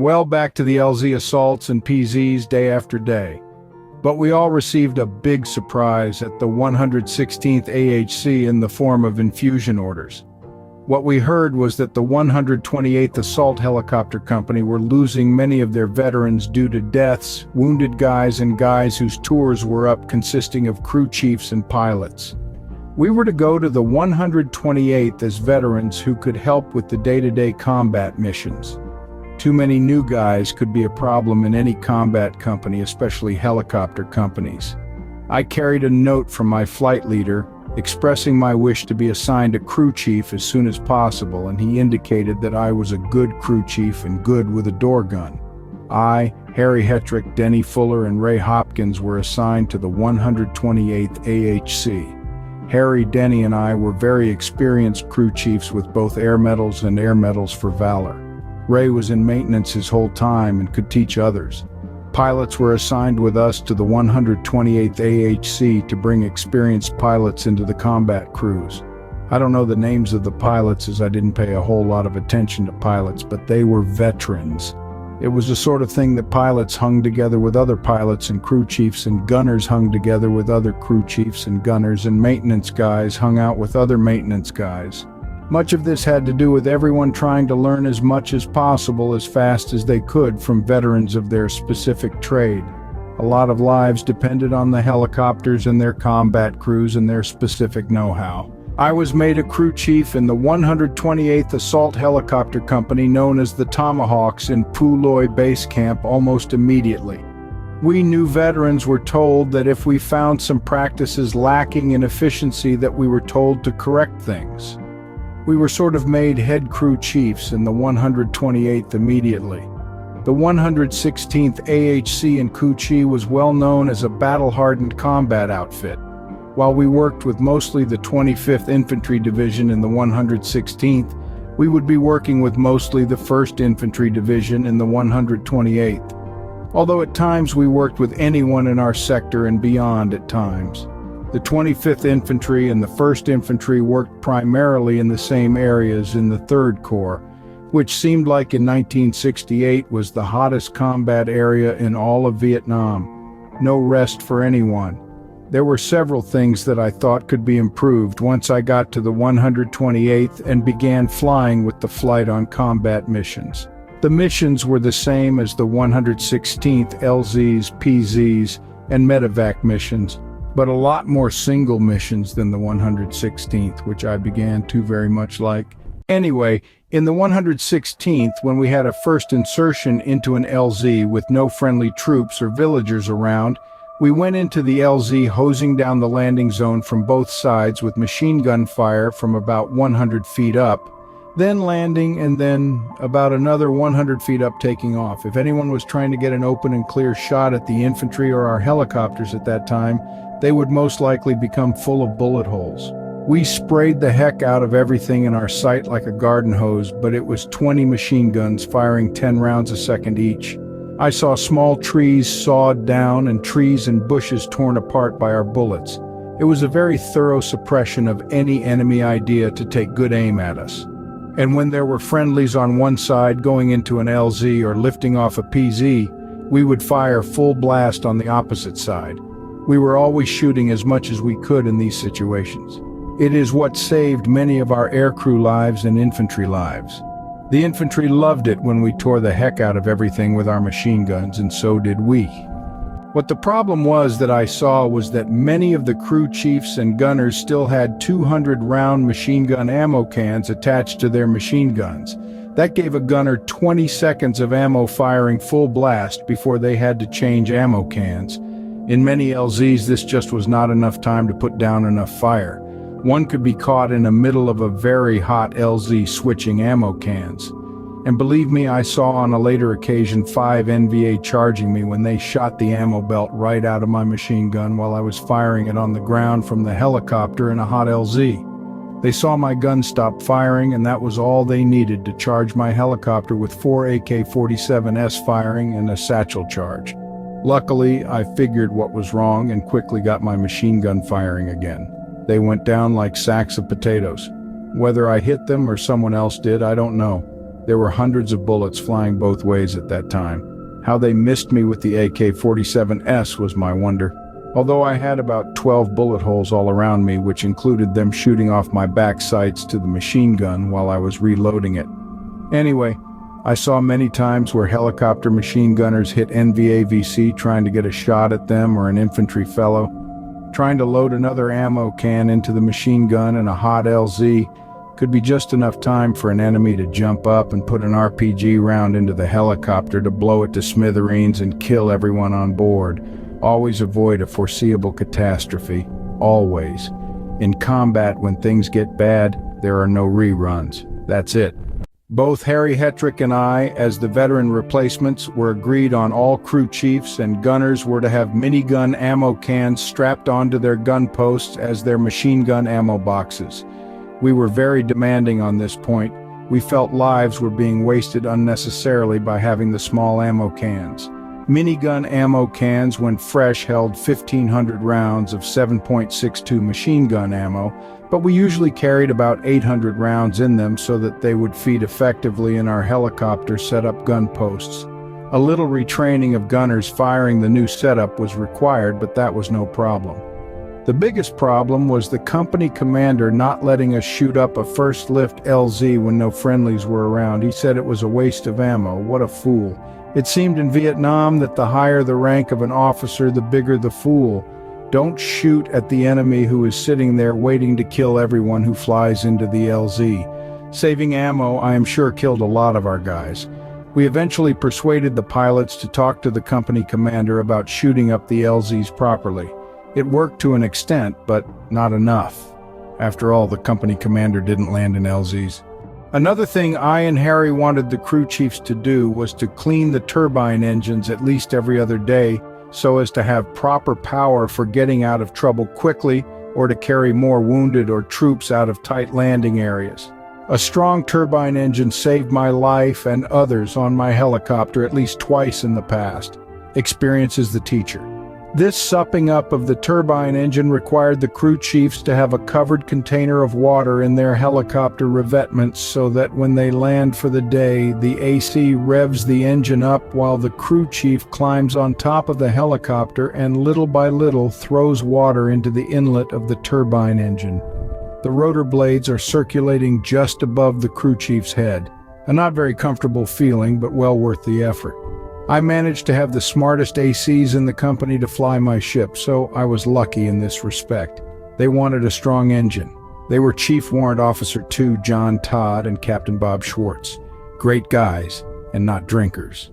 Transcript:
Well, back to the LZ assaults and PZs day after day. But we all received a big surprise at the 116th AHC in the form of infusion orders. What we heard was that the 128th Assault Helicopter Company were losing many of their veterans due to deaths, wounded guys, and guys whose tours were up consisting of crew chiefs and pilots. We were to go to the 128th as veterans who could help with the day-to-day combat missions. Too many new guys could be a problem in any combat company, especially helicopter companies. I carried a note from my flight leader expressing my wish to be assigned a crew chief as soon as possible, and he indicated that I was a good crew chief and good with a door gun. I, Harry Hetrick, Denny Fuller, and Ray Hopkins were assigned to the 128th AHC. Harry, Denny, and I were very experienced crew chiefs with both air medals and air medals for valor. Ray was in maintenance his whole time and could teach others. Pilots were assigned with us to the 128th AHC to bring experienced pilots into the combat crews. I don't know the names of the pilots as I didn't pay a whole lot of attention to pilots, but they were veterans. It was the sort of thing that pilots hung together with other pilots and crew chiefs, and gunners hung together with other crew chiefs and gunners, and maintenance guys hung out with other maintenance guys. Much of this had to do with everyone trying to learn as much as possible as fast as they could from veterans of their specific trade. A lot of lives depended on the helicopters and their combat crews and their specific know-how. I was made a crew chief in the 128th Assault Helicopter Company known as the Tomahawks in Puloy Base Camp almost immediately. We new veterans were told that if we found some practices lacking in efficiency that we were told to correct things. We were sort of made head crew chiefs in the 128th immediately. The 116th AHC in Cu-Chi was well known as a battle-hardened combat outfit. While we worked with mostly the 25th Infantry Division in the 116th, we would be working with mostly the 1st Infantry Division in the 128th. Although at times we worked with anyone in our sector and beyond at times. The 25th Infantry and the 1st Infantry worked primarily in the same areas in the 3rd Corps, which seemed like in 1968 was the hottest combat area in all of Vietnam. No rest for anyone. There were several things that I thought could be improved once I got to the 128th and began flying with the flight on combat missions. The missions were the same as the 116th LZs, PZs, and medevac missions, but a lot more single missions than the 116th, which I began to very much like. Anyway, in the 116th, when we had a first insertion into an LZ with no friendly troops or villagers around, we went into the LZ hosing down the landing zone from both sides with machine gun fire from about 100 feet up, then landing and then about another 100 feet up taking off. If anyone was trying to get an open and clear shot at the infantry or our helicopters at that time, they would most likely become full of bullet holes. We sprayed the heck out of everything in our sight like a garden hose, but it was 20 machine guns firing 10 rounds a second each. I saw small trees sawed down and trees and bushes torn apart by our bullets. It was a very thorough suppression of any enemy idea to take good aim at us. And when there were friendlies on one side going into an LZ or lifting off a PZ, we would fire full blast on the opposite side. We were always shooting as much as we could in these situations. It is what saved many of our aircrew lives and infantry lives. The infantry loved it when we tore the heck out of everything with our machine guns, and so did we. What the problem was that I saw was that many of the crew chiefs and gunners still had 200-round machine gun ammo cans attached to their machine guns. That gave a gunner 20 seconds of ammo firing full blast before they had to change ammo cans. In many LZs, this just was not enough time to put down enough fire. One could be caught in the middle of a very hot LZ switching ammo cans. And believe me, I saw on a later occasion 5 NVA charging me when they shot the ammo belt right out of my machine gun while I was firing it on the ground from the helicopter in a hot LZ. They saw my gun stop firing, and that was all they needed to charge my helicopter with 4 AK-47s firing and a satchel charge. Luckily, I figured what was wrong and quickly got my machine gun firing again. They went down like sacks of potatoes. Whether I hit them or someone else did, I don't know. There were hundreds of bullets flying both ways at that time. How they missed me with the AK-47S was my wonder. Although I had about 12 bullet holes all around me, which included them shooting off my back sights to the machine gun while I was reloading it. Anyway, I saw many times where helicopter machine gunners hit NVAVC trying to get a shot at them or an infantry fellow. Trying to load another ammo can into the machine gun in a hot LZ could be just enough time for an enemy to jump up and put an RPG round into the helicopter to blow it to smithereens and kill everyone on board. Always avoid a foreseeable catastrophe. Always. In combat, when things get bad, there are no reruns. That's it. Both Harry Hetrick and I, as the veteran replacements, were agreed on all crew chiefs and gunners were to have minigun ammo cans strapped onto their gun posts as their machine gun ammo boxes. We were very demanding on this point. We felt lives were being wasted unnecessarily by having the small ammo cans. Minigun ammo cans, when fresh, held 1,500 rounds of 7.62 machine gun ammo, but we usually carried about 800 rounds in them so that they would feed effectively in our helicopter set-up gun posts. A little retraining of gunners firing the new setup was required, but that was no problem. The biggest problem was the company commander not letting us shoot up a first lift LZ when no friendlies were around. He said it was a waste of ammo. What a fool. It seemed in Vietnam that the higher the rank of an officer, the bigger the fool. Don't shoot at the enemy who is sitting there waiting to kill everyone who flies into the LZ. Saving ammo, I am sure, killed a lot of our guys. We eventually persuaded the pilots to talk to the company commander about shooting up the LZs properly. It worked to an extent, but not enough. After all, the company commander didn't land in LZs. Another thing I and Harry wanted the crew chiefs to do was to clean the turbine engines at least every other day so as to have proper power for getting out of trouble quickly or to carry more wounded or troops out of tight landing areas. A strong turbine engine saved my life and others on my helicopter at least twice in the past. Experience is the teacher. This supping up of the turbine engine required the crew chiefs to have a covered container of water in their helicopter revetments so that when they land for the day, the AC revs the engine up while the crew chief climbs on top of the helicopter and little by little throws water into the inlet of the turbine engine. The rotor blades are circulating just above the crew chief's head. A not very comfortable feeling, but well worth the effort. I managed to have the smartest ACs in the company to fly my ship, so I was lucky in this respect. They wanted a strong engine. They were Chief Warrant Officer 2 John Todd and Captain Bob Schwartz. Great guys, and not drinkers.